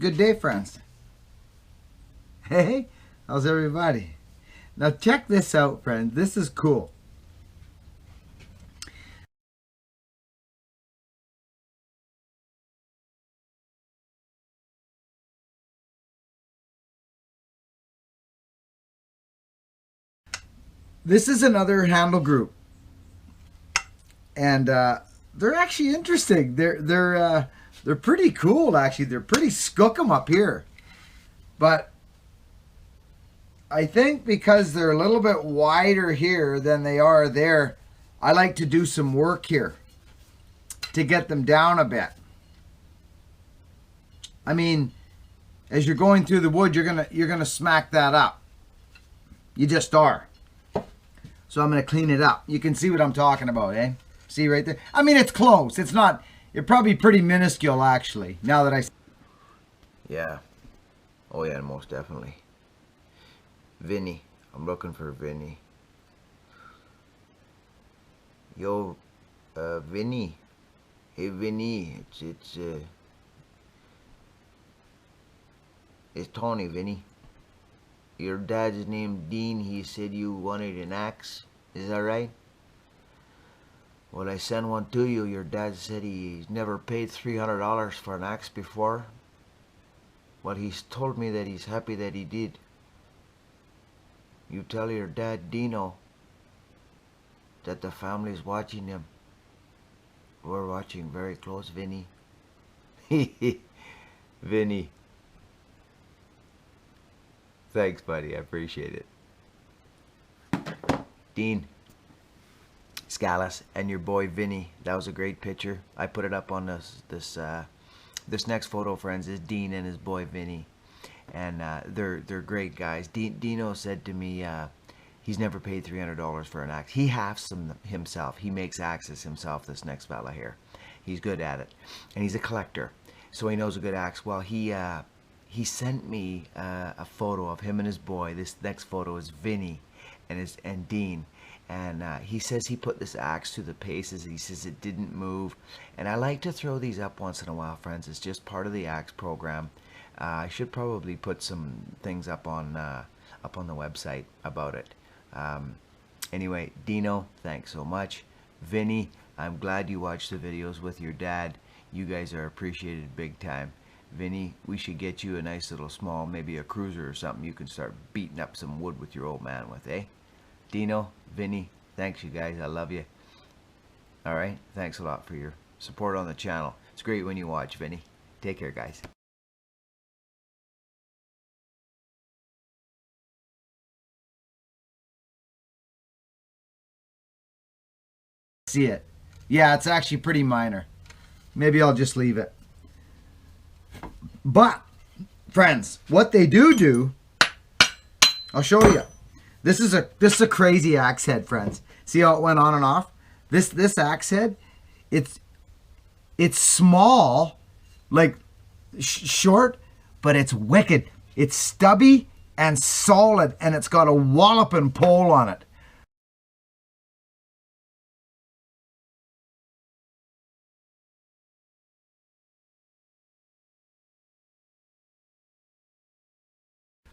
Good day, friends. Hey, how's everybody? Now check this out, friends. This is cool. This is another handle group, and they're actually interesting. They're pretty cool, actually. They're pretty skookum up here, but I think because they're a little bit wider here than they are there, I like to do some work here to get them down a bit. I mean, as you're going through the wood, you're gonna smack that up. You just are. So I'm gonna clean it up. You can see what I'm talking about, eh? See right there? I mean, it's close. It's not. It's probably pretty minuscule, actually. Now that I. Yeah. Oh yeah, most definitely. Vinny. I'm looking for Vinny. Yo, Vinny. Hey, Vinny. It's Tony, Vinny. Your dad's named Dean. He said you wanted an axe. Is that right? Well, I sent one to you. Your dad said he's never paid $300 for an axe before. But he's told me that he's happy that he did. You tell your dad, Dino, that the family's watching him. We're watching very close, Vinny. Vinny. Thanks, buddy. I appreciate it. Dean, Scallas, and your boy Vinny. That was a great picture. I put it up on this next photo, friends. Is Dean and his boy Vinny, and they're great guys. Dino said to me, he's never paid $300 for an axe. He hafts them himself. He makes axes himself. This next fella here, he's good at it, and he's a collector, so he knows a good axe. Well, he sent me a photo of him and his boy. This next photo is Vinny and Dean. And he says he put this axe through the paces. He says it didn't move. And I like to throw these up once in a while, friends. It's just part of the axe program. I should probably put some things up on the website about it. Anyway, Dino, thanks so much. Vinny, I'm glad you watched the videos with your dad. You guys are appreciated big time. Vinny, we should get you a nice little small, maybe a cruiser or something you can start beating up some wood with your old man with, eh? Dino, Vinny, thanks you guys. I love you. All right, thanks a lot for your support on the channel. It's great when you watch, Vinny. Take care, guys. See it. Yeah, it's actually pretty minor. Maybe I'll just leave it. But, friends, what they do, I'll show you. This is a crazy axe head, friends. See how it went on and off? This axe head, it's small, like short, but it's wicked. It's stubby and solid, and it's got a walloping pole on it.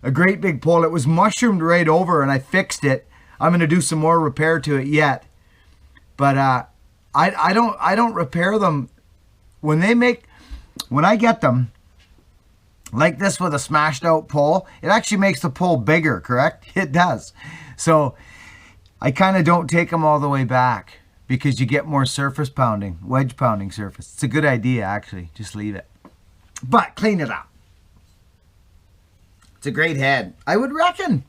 A great big pole. It was mushroomed right over, and I fixed it. I'm going to do some more repair to it yet. But I don't repair them when I get them like this with a smashed out pole. It actually makes the pole bigger, correct? It does. So I kind of don't take them all the way back because you get more surface pounding, wedge pounding surface. It's a good idea, actually. Just leave it. But clean it up. It's a great head, I would reckon.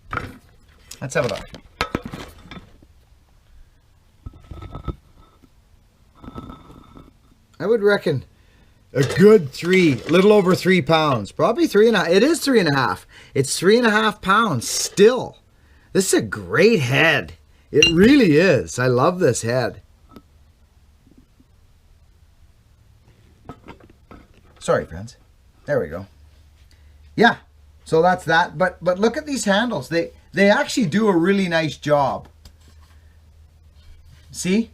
Let's have a look. I would reckon a good little over 3 pounds. Probably 3.5. It is 3.5. It's 3.5 pounds still. This is a great head. It really is. I love this head. Sorry, friends. There we go. Yeah. So that's that, but look at these handles. They actually do a really nice job. See?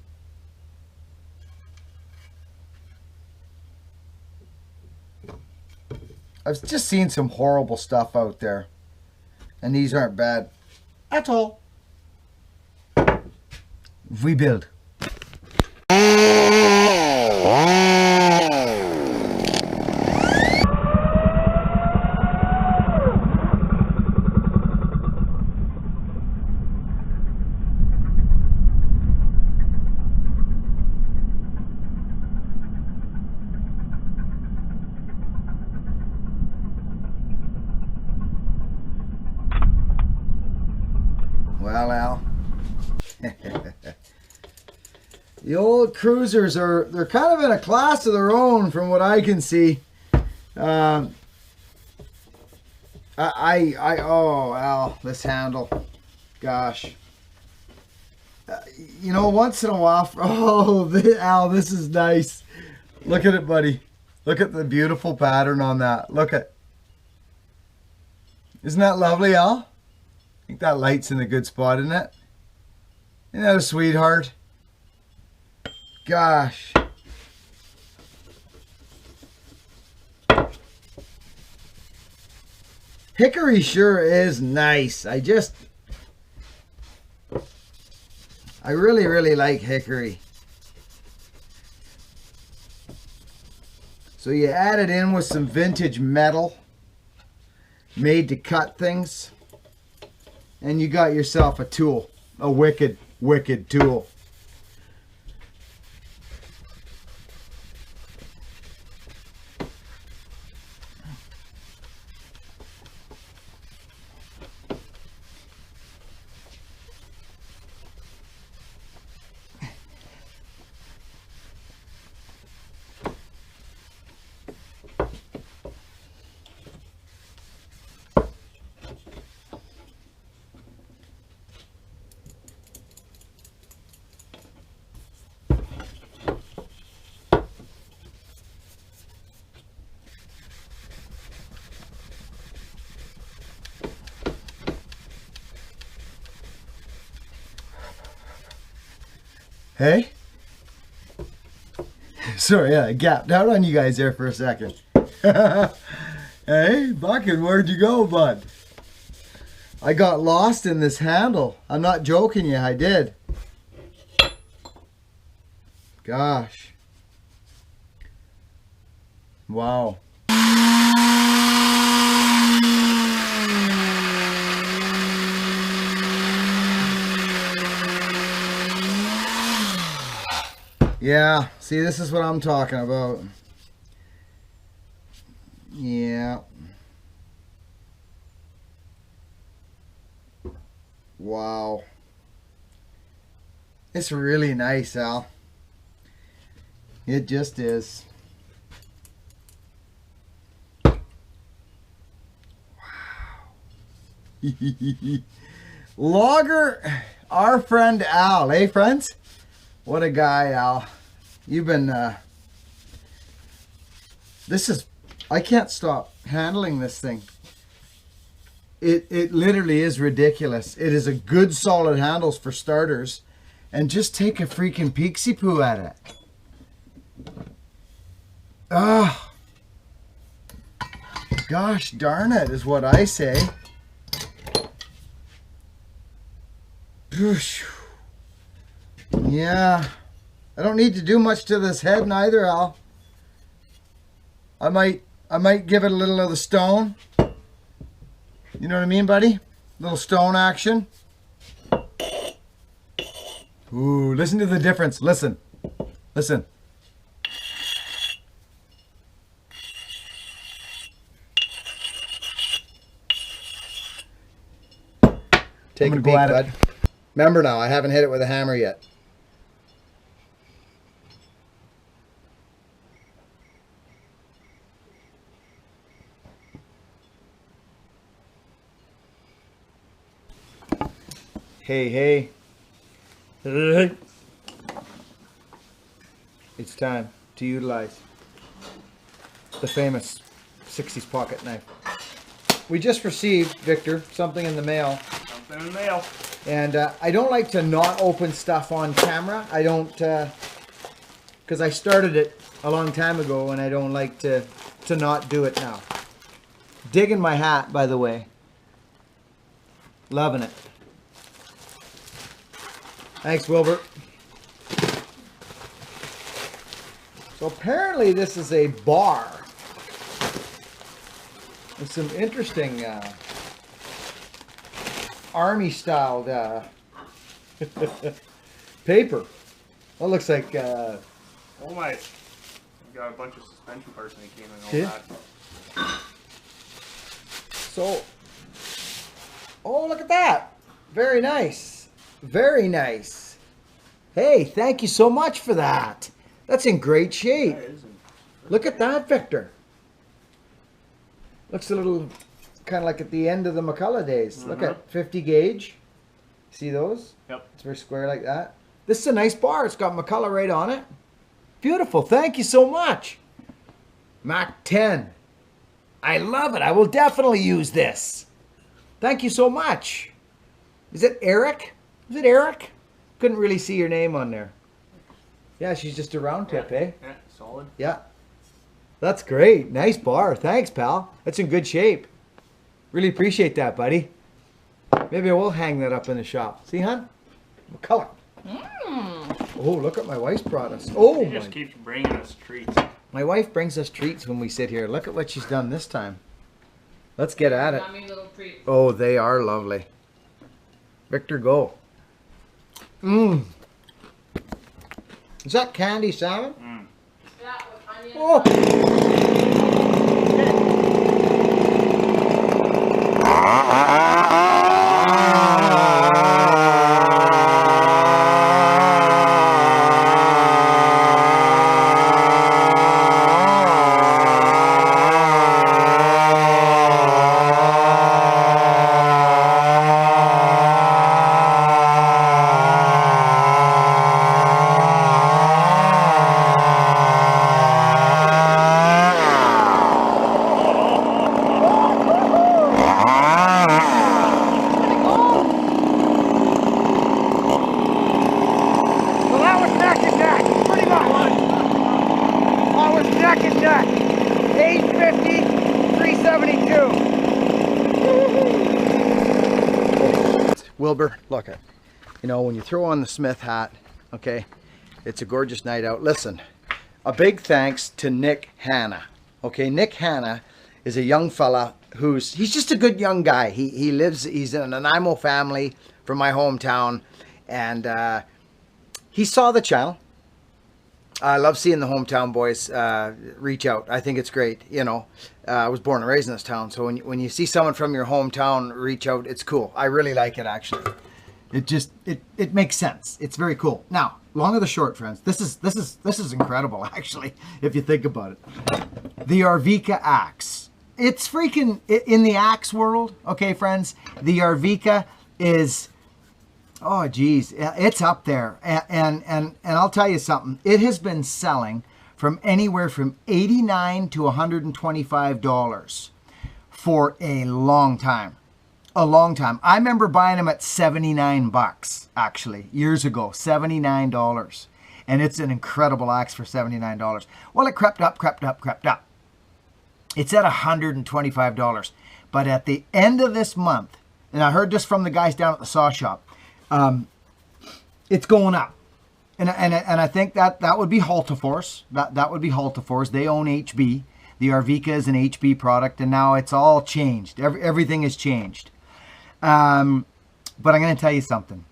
I've just seen some horrible stuff out there. And these aren't bad at all. We build. Well, Al. The old cruisers they're kind of in a class of their own from what I can see. Oh, Al, this handle. Gosh. You know, once in a while, Al, this is nice. Look at it, buddy. Look at the beautiful pattern on that. Look at. Isn't that lovely, Al? I think that light's in a good spot, isn't it? Isn't that a sweetheart? Gosh. Hickory sure is nice. I really, really like hickory. So you add it in with some vintage metal made to cut things. And you got yourself a tool, a wicked, wicked tool. Hey? Sorry, yeah, I gapped out on you guys there for a second. Hey, Buckin, where'd you go, bud? I got lost in this handle. I'm not joking you, I did. Gosh. Wow. Yeah, see, this is what I'm talking about. Yeah. Wow. It's really nice, Al. It just is. Wow. Logger, our friend Al, eh, friends? What a guy, Al. You've been, I can't stop handling this thing. It literally is ridiculous. It is a good solid handles for starters. And just take a freaking peeksy poo at it. Ah. Gosh darn it is what I say. Yeah. I don't need to do much to this head neither, Al. I might give it a little of the stone. You know what I mean, buddy? Little stone action. Ooh, listen to the difference. Listen. Listen. Take a peek, bud. Remember now, I haven't hit it with a hammer yet. Hey, hey. It's time to utilize the famous 60s pocket knife. We just received, Victor, something in the mail. Something in the mail. And I don't like to not open stuff on camera. I don't, because I started it a long time ago and I don't like to not do it now. Digging my hat, by the way. Loving it. Thanks, Wilbur. So apparently this is a bar with some interesting army-styled paper. That looks like... Oh my! We got a bunch of suspension parts and they came and all that. So, oh, look at that. Very nice. Very nice. Hey, thank you so much for that. That's in great shape. Look at that, Victor. Looks a little kind of like at the end of the McCullough days. Look at 50 gauge. See those? Yep. It's very square like that. This is a nice bar. It's got McCullough right on it. Beautiful. Thank you so much. Mac 10. I love it. I will definitely use this. Thank you so much. Is it Eric? Is it Eric? Couldn't really see your name on there. Yeah, she's just a round tip, eh? Yeah, solid. Yeah. That's great. Nice bar. Thanks, pal. That's in good shape. Really appreciate that, buddy. Maybe I will hang that up in the shop. See, hon? McCullough. Oh, look what my wife's brought us. Oh, She just keeps bringing us treats. my wife brings us treats when we sit here. Look at what she's done this time. Let's get at it. Yummy little treat. Oh, they are lovely. Victor, go. Mmm. Is that candy salmon? Yeah, with onion. Oh. Well, that was neck and neck, pretty much. That was neck and neck. 850, 372. Wilbur, look at, you know, when you throw on the Smith hat, okay, it's a gorgeous night out. Listen, a big thanks to Nick Hanna. Okay, Nick Hanna is a young fella he's just a good young guy. He's in an Nanaimo family from my hometown, and he saw the channel. I love seeing the hometown boys reach out. I think it's great. You know, I was born and raised in this town, so when you see someone from your hometown reach out, it's cool. I really like it, actually. It makes sense. It's very cool. Now, long or the short, friends, this is incredible, actually, if you think about it. The Arvika axe. It's freaking in the axe world, okay, friends. The Arvika is, oh geez, it's up there, and I'll tell you something. It has been selling from anywhere from $89 to $125 for a long time. A long time. I remember buying them at 79 bucks, actually, years ago. $79. And it's an incredible axe for $79. Well, it crept up. It's at $125. But at the end of this month, and I heard this from the guys down at the saw shop, it's going up. And I think that would be Haltiforce. That would be Haltiforce. They own HB. The Arvika is an HB product, and now it's all changed. Everything has changed. But I'm going to tell you something.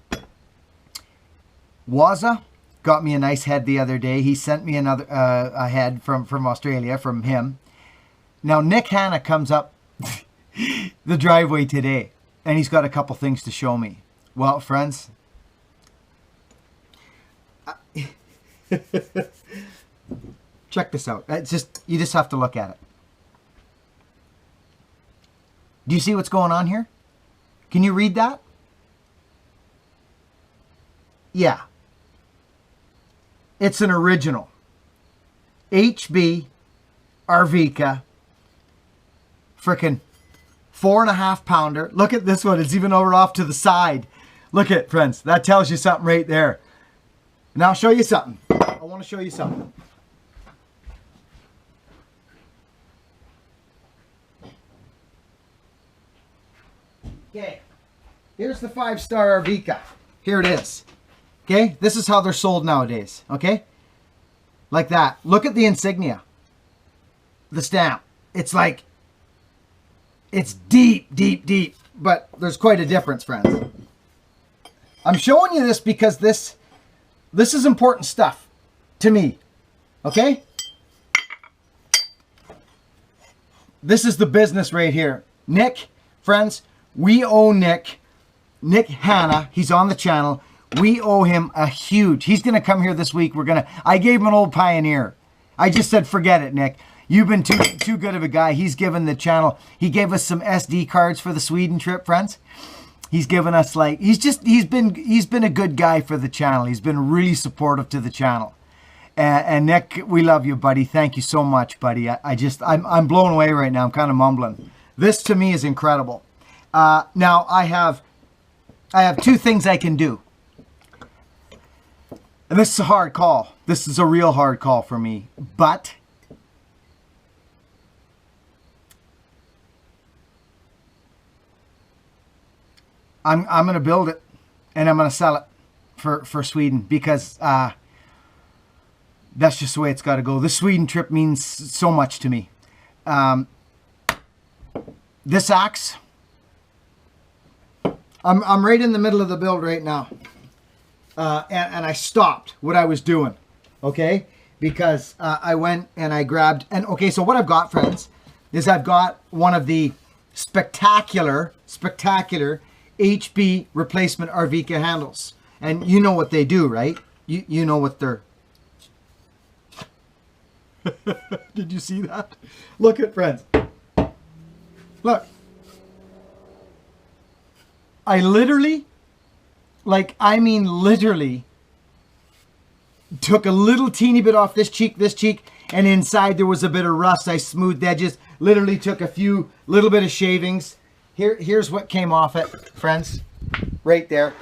Waza got me a nice head the other day. He sent me another a head from Australia, from him. Now, Nick Hanna comes up the driveway today, and he's got a couple things to show me. Well, friends, check this out. You just have to look at it. Do you see what's going on here? Can you read that? Yeah. It's an original. HB Arvika. Frickin' 4.5 pounder. Look at this one. It's even over off to the side. Look at it, friends. That tells you something right there. Now I'll show you something. I want to show you something. Okay, here's the 5-star Arvika. Here it is. Okay, this is how they're sold nowadays. Okay, like that. Look at the insignia, the stamp. It's like, it's deep, deep, deep, but there's quite a difference, friends. I'm showing you this because this is important stuff to me. Okay, this is the business right here. Nick, friends, we owe Nick Hanna. He's on the channel. We owe him a huge. He's going to come here this week. I gave him an old Pioneer. I just said, forget it, Nick. You've been too good of a guy. He's given the channel. He gave us some SD cards for the Sweden trip, friends. He's given us like, he's been a good guy for the channel. He's been really supportive to the channel. And Nick, we love you, buddy. Thank you so much, buddy. I'm blown away right now. I'm kind of mumbling. This to me is incredible. Now I have 2 things I can do. And this is a hard call. This is a real hard call for me. But I'm going to build it and I'm going to sell it for Sweden because that's just the way it's got to go. The Sweden trip means so much to me. This axe, I'm right in the middle of the build right now. And I stopped what I was doing, okay? Because I went and I grabbed, and okay, so what I've got, friends, is I've got one of the spectacular HB replacement Arvika handles. And you know what they do, right? You know what they're... Did you see that? Look at, friends. Look. I literally... I mean literally took a little teeny bit off this cheek, and inside there was a bit of rust. I smoothed edges, literally took a little bit of shavings. Here's what came off it, friends, right there.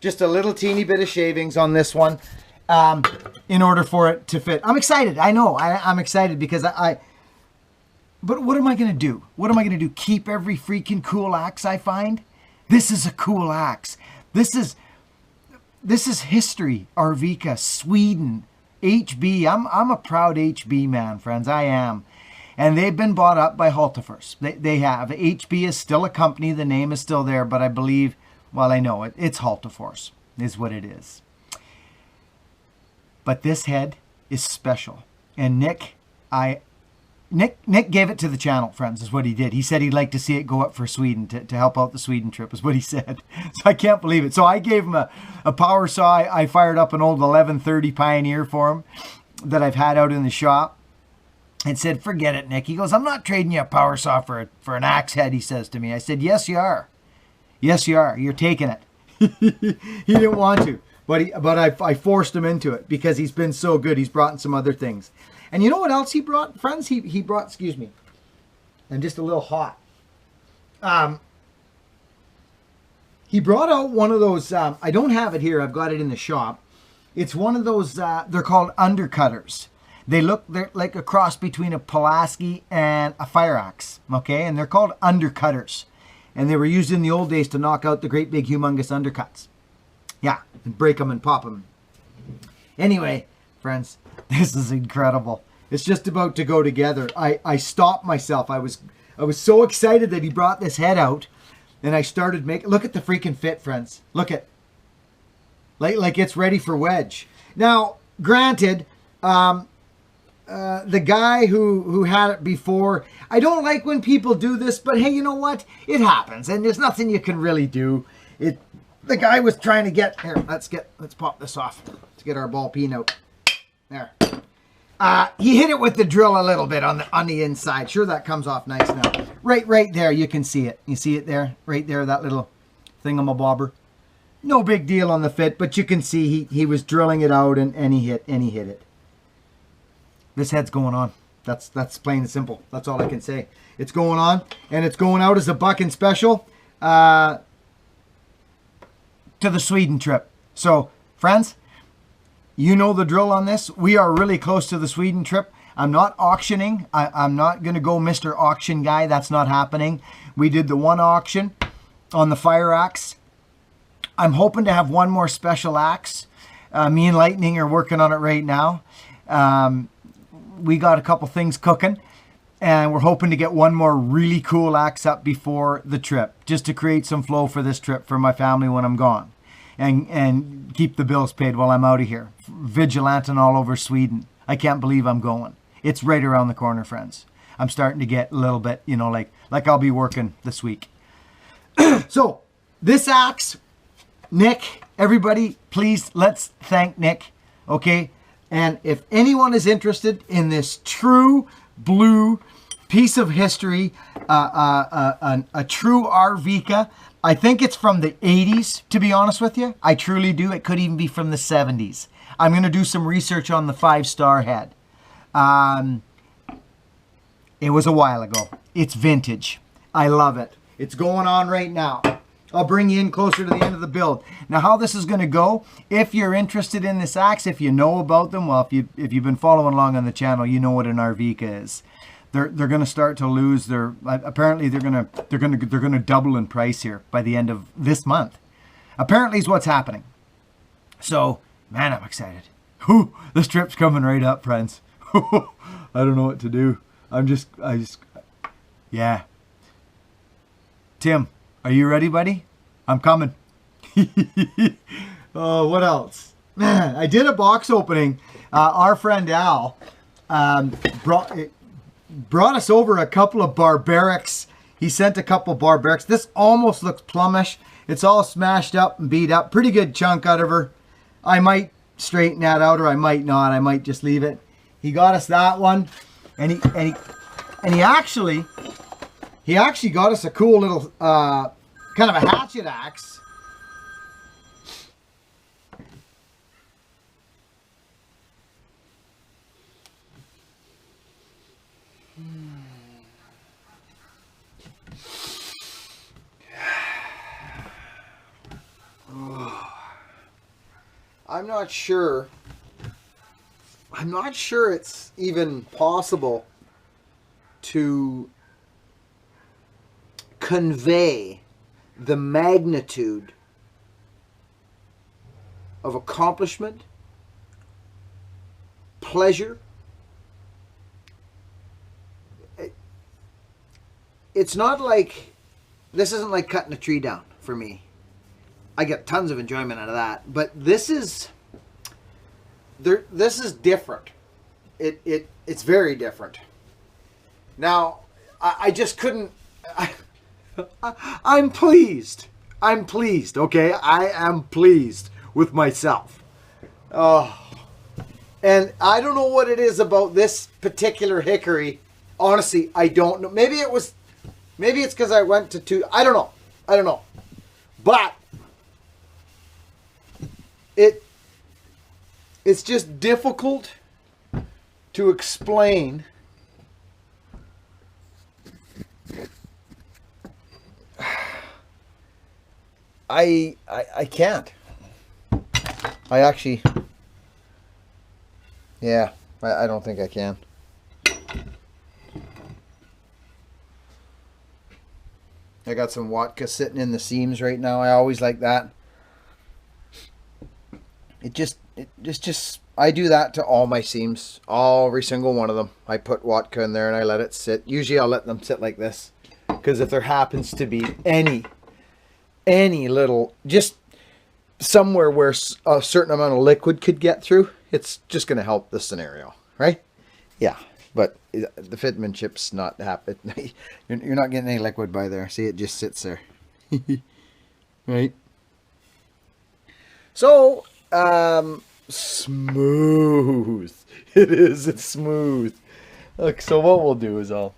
Just a little teeny bit of shavings on this one in order for it to fit. I'm excited. I know. I'm excited because but what am I going to do? What am I going to do? Keep every freaking cool axe I find? This is a cool axe. This is history. Arvika, Sweden, HB. I'm a proud HB man, friends. I am. And they've been bought up by Hultafors. They have. HB is still a company. The name is still there, but I believe, well, I know it. It's Hultafors is what it is. But this head is special. And Nick gave it to the channel, friends, is what he did. He said he'd like to see it go up for Sweden, to help out the Sweden trip, is what he said. So I can't believe it. So I gave him a power saw. I fired up an old 1130 Pioneer for him that I've had out in the shop and said, forget it, Nick. He goes, I'm not trading you a power saw for an axe head, he says to me. I said, yes, you are. Yes, you are. You're taking it. He didn't want to, but I forced him into it because he's been so good. He's brought in some other things. And you know what else he brought, friends? He brought, excuse me, I'm just a little hot. He brought out one of those, I don't have it here, I've got it in the shop. It's one of those, they're called undercutters. They're like a cross between a Pulaski and a fire axe, okay? And they're called undercutters. And they were used in the old days to knock out the great big humongous undercuts. Yeah, and break them and pop them. Anyway, friends, this is incredible. It's just about to go together. I stopped myself. I was so excited that he brought this head out, and I started making. Look at the freaking fit, friends. Look at, like it's ready for wedge. Now, granted, the guy who had it before, I don't like when people do this, but hey, you know what? It happens, and there's nothing you can really do. The guy was trying to get here. Let's pop this off. Let's get our ball peen out. There. He hit it with the drill a little bit on the inside. Sure, that comes off nice now. Right there, you can see it. You see it there? Right there, that little thingamabobber. No big deal on the fit, but you can see he was drilling it out and he hit it. This head's going on. That's plain and simple. That's all I can say. It's going on, and it's going out as a Buckin special to the Sweden trip. So, friends, you know the drill on this. We are really close to the Sweden trip. I'm not auctioning. I'm not going to go Mr. Auction Guy. That's not happening. We did the one auction. on the fire axe. I'm hoping to have one more special axe. Me and Lightning are working on it right now. We got a couple things cooking, and we're hoping to get one more really cool axe up before the trip, just to create some flow for this trip for my family when I'm gone, and keep the bills paid while I'm out of here. Vigilanting all over Sweden. I can't believe I'm going. It's right around the corner, friends. I'm starting to get a little bit, you know, like I'll be working this week. So this axe, Nick, everybody, please, let's thank Nick, okay? And if anyone is interested in this true blue piece of history, a true Arvika, I think it's from the 80s, to be honest with you. I truly do. It could even be from the 70s. I'm going to do some research on the 5-star head. It was a while ago. It's vintage. I love it. It's going on right now. I'll bring you in closer to the end of the build. Now, how this is going to go, if you're interested in this axe, if you know about them, well, if you've been following along on the channel, you know what an Arvika is. They're going to start to lose their. Apparently, they're going to double in price here by the end of this month. Apparently, is what's happening. So, man, I'm excited. Whew, this trip's coming right up, friends. I don't know what to do. Yeah. Tim, are you ready, buddy? I'm coming. Oh, what else? Man, I did a box opening. Our friend Al brought us over a couple of barbarics. He sent a couple of barbarics. This almost looks plumish. It's all smashed up and beat up. Pretty good chunk out of her. I might straighten that out, or I might not. I might just leave it. He got us that one, and he actually got us a cool little kind of a hatchet axe. I'm not sure it's even possible to convey the magnitude of accomplishment, pleasure. It's not like, this isn't like cutting a tree down for me. I get tons of enjoyment out of that, but this is different. It's very different. Now, I just couldn't. I'm pleased. I'm pleased. Okay, I am pleased with myself. Oh, and I don't know what it is about this particular hickory. Honestly, I don't know. Maybe it's because I went to two. I don't know. But it's just difficult to explain. I can't. I actually, yeah, I don't think I can. I got some Watka sitting in the seams right now. I always like that. I do that to all my seams, every single one of them. I put Watka in there and I let it sit. Usually I'll let them sit like this, because if there happens to be any little, just somewhere where a certain amount of liquid could get through, it's just going to help the scenario, right? Yeah, but the fitmanship's not happening. You're not getting any liquid by there. See, it just sits there. Right? So, smooth. It is. It's smooth. Look, so what we'll do is I'll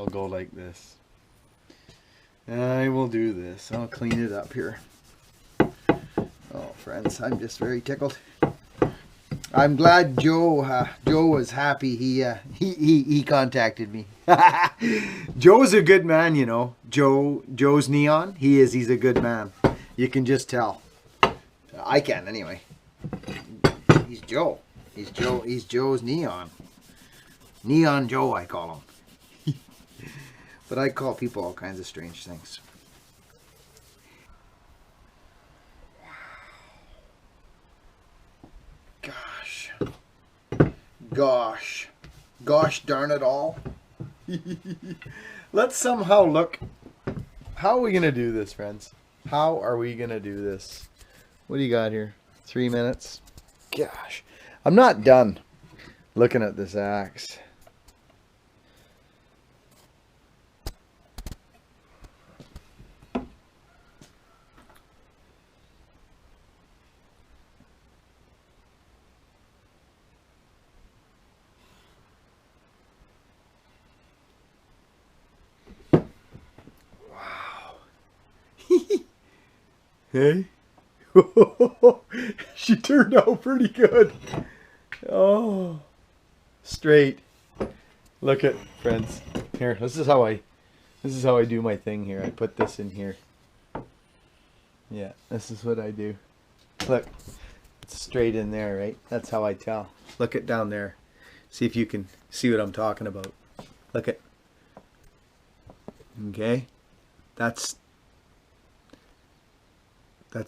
go like this. I will do this. I'll clean it up here. Oh, friends, I'm just very tickled. I'm glad Joe was happy. He contacted me. Joe's a good man, you know. Joe's Neon. He's a good man. You can just tell. I can anyway. He's Joe. He's Joe's Neon. Neon Joe, I call him. But I call people all kinds of strange things. gosh. Gosh darn it all. Let's somehow look. How are we going to do this, friends? How are we going to do this? What do you got here? 3 minutes? Gosh. I'm not done looking at this axe. Hey? She turned out pretty good. Oh. Straight. Look at, friends. Here, this is how I do my thing here. I put this in here. Yeah, this is what I do. Look. It's straight in there, right? That's how I tell. Look at down there. See if you can see what I'm talking about. Look at. Okay? That's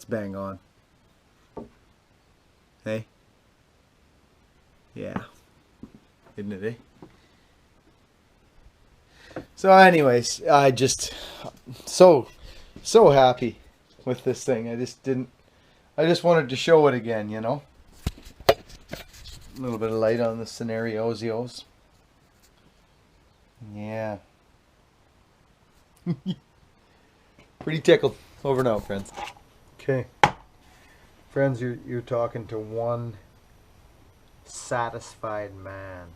bang on. Hey? Yeah. Isn't it, eh? So anyways, I just so happy with this thing. I just wanted to show it again, you know. A little bit of light on the scenarios. Yeah. Pretty tickled. Over and out, friends. Okay. Friends, you're talking to one satisfied man.